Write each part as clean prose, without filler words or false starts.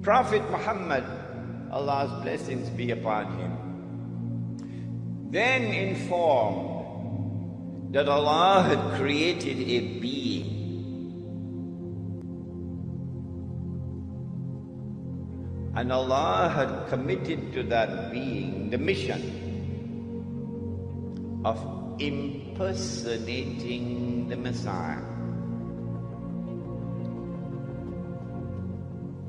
Prophet Muhammad, Allah's blessings be upon him, then informed that Allah had created a being and Allah had committed to that being the mission of impersonating the Messiah,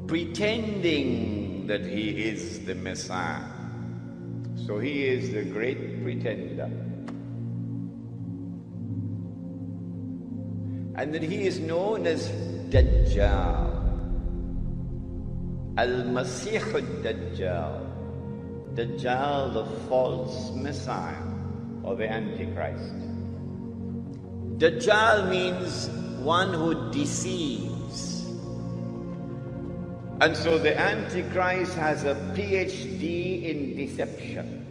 pretending that he is the Messiah. So he is the great pretender. And that he is known as Dajjal, Al-Masih al-Dajjal, Dajjal, the false Messiah, or the Antichrist. Dajjal means one who deceives. And so the Antichrist has a PhD in deception.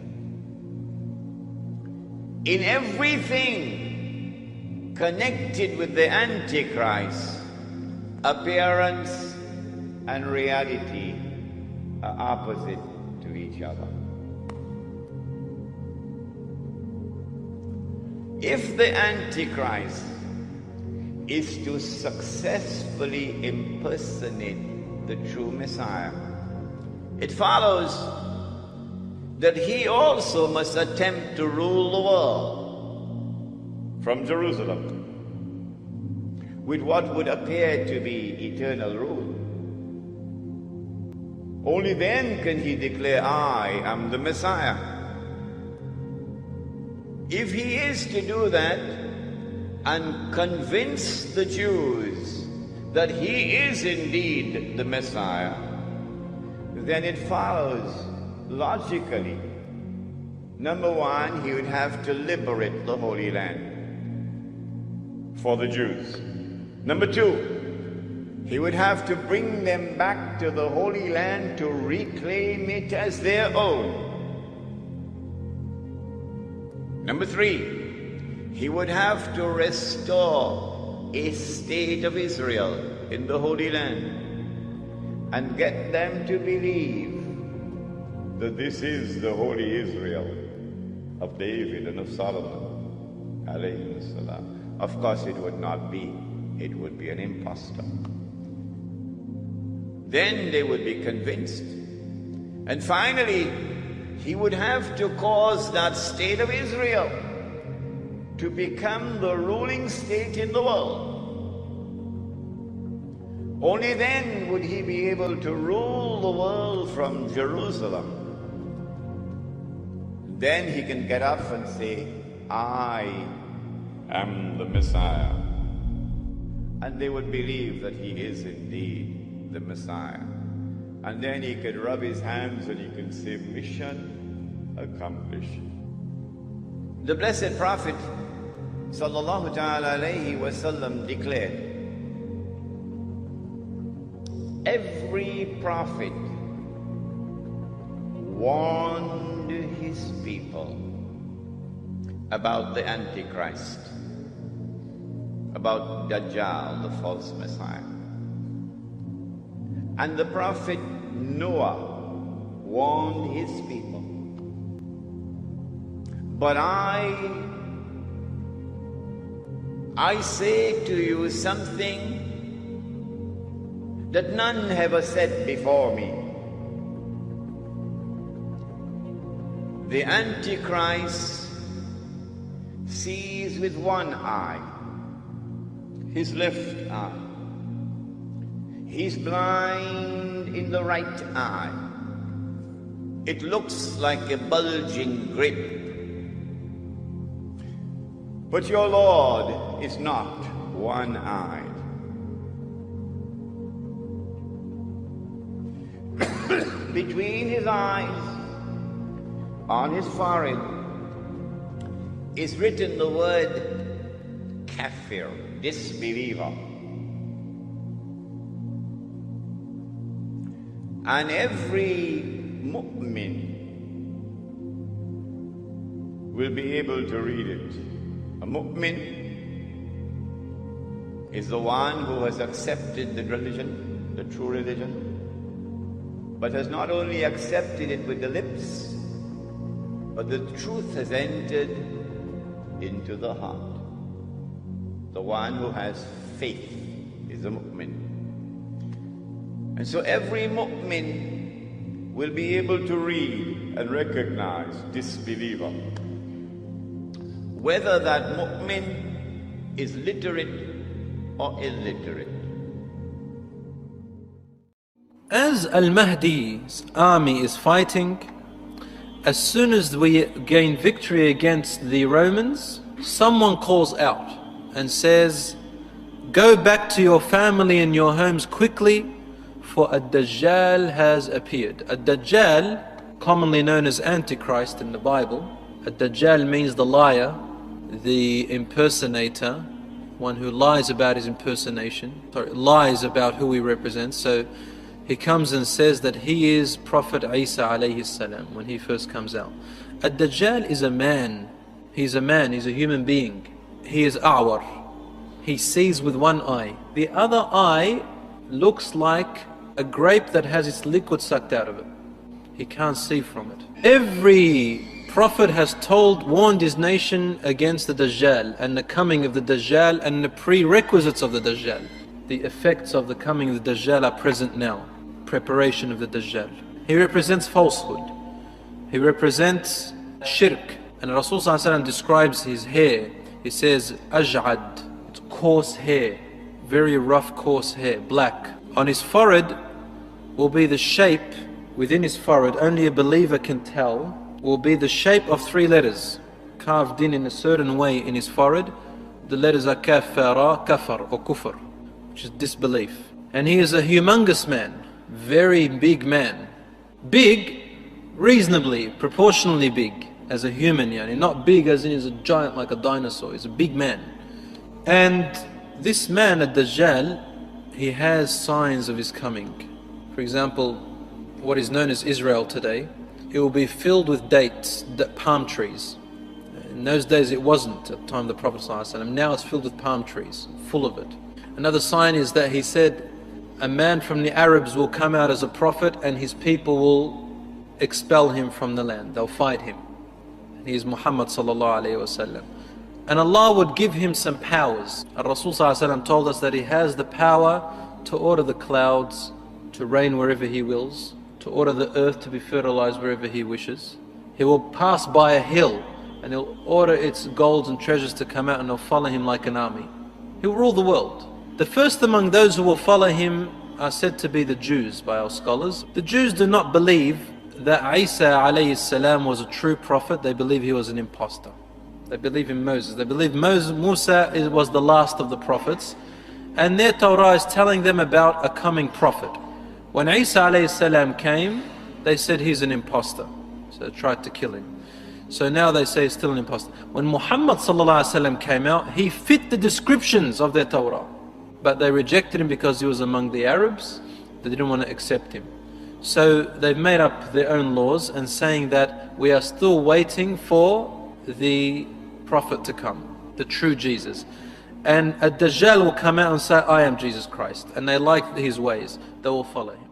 In everything connected with the Antichrist, appearance and reality are opposite to each other. If the Antichrist is to successfully impersonate the true Messiah, it follows that he also must attempt to rule the world from Jerusalem with what would appear to be eternal rule. Only then can he declare, I am the Messiah. If he is to do that and convince the Jews that he is indeed the Messiah, then it follows logically. Number one, he would have to liberate the Holy Land for the Jews. Number two, he would have to bring them back to the Holy Land to reclaim it as their own. Number three, he would have to restore a state of Israel in the Holy Land and get them to believe that this is the holy Israel of David and of Solomon, alayhi salam. Of course it would not be. It would be an impostor. Then they would be convinced. And finally, he would have to cause that state of Israel to become the ruling state in the world. Only then would he be able to rule the world from Jerusalem. Then he can get up and say, I am the Messiah. And they would believe that he is indeed the Messiah. And then he could rub his hands and he can say, mission accomplished. The Blessed Prophet sallallahu ta'ala alayhi wasallam declared, every prophet warned his people about the Antichrist, about Dajjal, the false Messiah. And the prophet Noah warned his people. But I say to you something that none have said before me. The Antichrist sees with one eye, his left eye. He's blind in the right eye. It looks like a bulging grape. But your Lord is not one-eyed. Between his eyes, on his forehead, is written the word kafir, disbeliever. And every mu'min will be able to read it. A mu'min is the one who has accepted the religion, the true religion, but has not only accepted it with the lips, but the truth has entered into the heart. The one who has faith is a mu'min. And so every mu'min will be able to read and recognize disbeliever, whether that mu'min is literate or illiterate. As Al-Mahdi's army is fighting, as soon as we gain victory against the Romans, someone calls out and says, "Go back to your family and your homes quickly, for Ad-Dajjal has appeared." Ad-Dajjal, commonly known as Antichrist in the Bible. Ad-Dajjal means the liar, the impersonator, one who lies about his impersonation, lies about who he represents. So he comes and says that he is Prophet Isa alayhi salam when he first comes out. Ad-Dajjal is a man. He's a man, he's a human being. He is a'war. He sees with one eye. The other eye looks like a grape that has its liquid sucked out of it. He can't see from it. Every prophet has warned his nation against the Dajjal and the coming of the Dajjal and the prerequisites of the Dajjal. The effects of the coming of the Dajjal are present now. Preparation of the Dajjal. He represents falsehood. He represents shirk. And Rasul ﷺ describes his hair. He says, Aj'ad, it's coarse hair, very rough coarse hair, black. On his forehead will be the shape, within his forehead, only a believer can tell, will be the shape of 3 letters, carved in a certain way in his forehead. The letters are kafara, kafar or kufr, which is disbelief. And he is a humongous man, very big man. Big, reasonably, proportionally big as a human, not big as in he's a giant like a dinosaur. He's a big man. And this man, Ad-Dajjal, he has signs of his coming. For example, what is known as Israel today, it will be filled with dates, palm trees. In those days it wasn't at the time of the Prophet ﷺ. Now it's filled with palm trees, full of it. Another sign is that he said a man from the Arabs will come out as a prophet and his people will expel him from the land. They'll fight him. He is Muhammad sallallahu alayhi wasallam. And Allah would give him some powers. Rasul sallallahu alayhi wa told us that he has the power to order the clouds to rain wherever he wills, to order the earth to be fertilized wherever he wishes. He will pass by a hill and he'll order its golds and treasures to come out and they'll follow him like an army. He will rule the world. The first among those who will follow him are said to be the Jews by our scholars. The Jews do not believe that Isa alayhi salam was a true prophet. They believe he was an impostor. They believe in Moses. They believe Musa was the last of the prophets. And their Torah is telling them about a coming prophet. When Isa alayhi salam came, they said he's an impostor. So they tried to kill him. So now they say he's still an impostor. When Muhammad sallallahu alaihi wasallam came out, he fit the descriptions of their Torah. But they rejected him because he was among the Arabs. They didn't want to accept him. So they've made up their own laws and saying that we are still waiting for the prophet to come, the true Jesus. And a Dajjal will come out and say, I am Jesus Christ. And they like his ways. They will follow him.